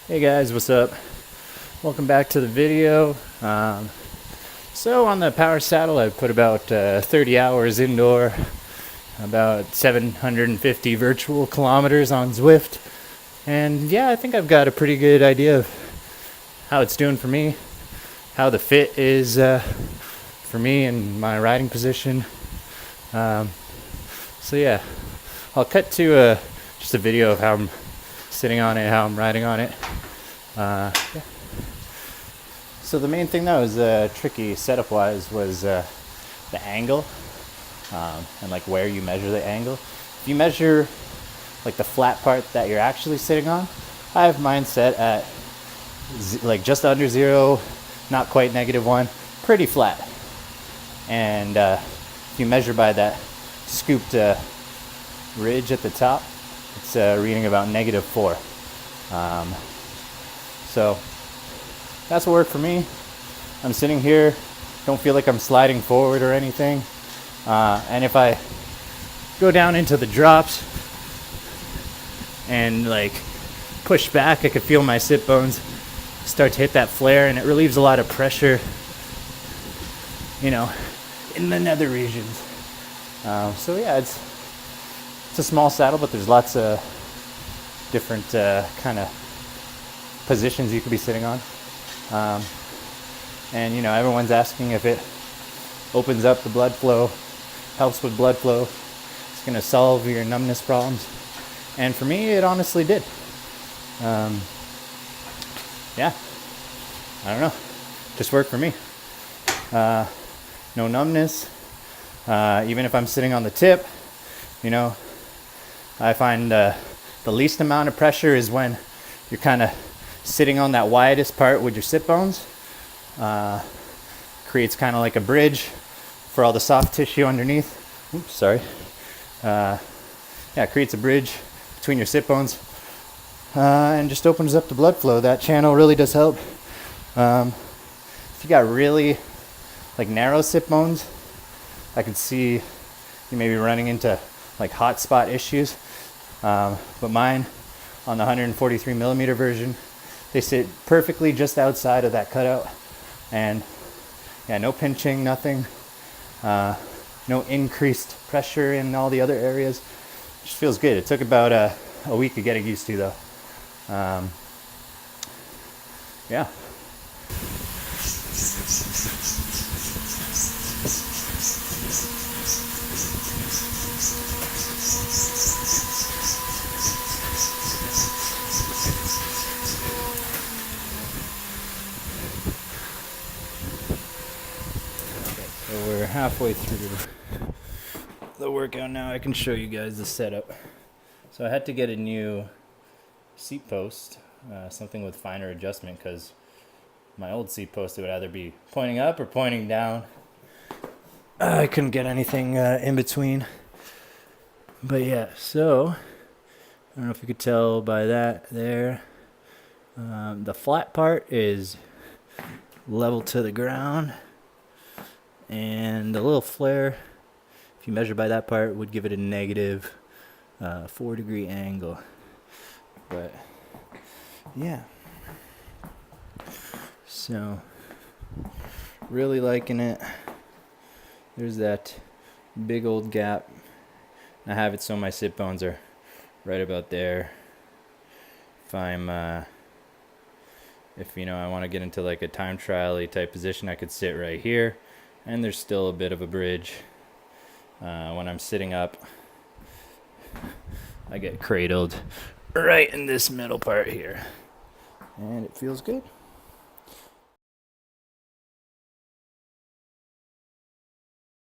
Hey guys, what's up? Welcome back to the video. So on the power saddle, I put about 30 hours indoor, about 750 virtual kilometers on Zwift, and yeah, I think I've got a pretty good idea of how it's doing for me, how the fit is for me and my riding position. So yeah, I'll cut to just a video of how I'm sitting on it, how I'm riding on it. Yeah. So the main thing that was tricky setup-wise was the angle and like where you measure the angle. If you measure like the flat part that you're actually sitting on, I have mine set at like just under 0, not quite -1, pretty flat. And if you measure by that scooped ridge at the top, it's reading about -4. So that's what worked for me. I'm sitting here, don't feel like I'm sliding forward or anything. And if I go down into the drops and like push back, I could feel my sit bones start to hit that flare, and it relieves a lot of pressure, in the nether regions. So yeah, it's a small saddle, but there's lots of different kind of positions you could be sitting on. And everyone's asking if it opens up the blood flow, helps with blood flow, it's going to solve your numbness problems. And for me, it honestly did. Yeah, I don't know, just worked for me. No numbness. Even if I'm sitting on the tip, I find the least amount of pressure is when you're kind of sitting on that widest part with your sit bones. Creates kind of like a bridge for all the soft tissue underneath. Oops, sorry. It creates a bridge between your sit bones and just opens up the blood flow. That channel really does help. If you got really like narrow sit bones, I could see you may be running into like hot spot issues. But mine, on the 143 millimeter version, they sit perfectly just outside of that cutout, and no pinching, nothing, no increased pressure in all the other areas. It just feels good. It took about a week of getting used to, though. Yeah. So we're halfway through the workout now. I can show you guys the setup. So I had to get a new seat post, something with finer adjustment, because my old seat post, it would either be pointing up or pointing down. I couldn't get anything in between. But yeah, so I don't know if you could tell by that there. The flat part is level to the ground, and the little flare, if you measure by that part, would give it a -4-degree angle. But yeah, so really liking it. There's that big old gap. I have it so my sit bones are right about there. If I'm I want to get into like a time trial-y type position, I could sit right here, and there's still a bit of a bridge. When I'm sitting up, I get cradled right in this middle part here, and it feels good.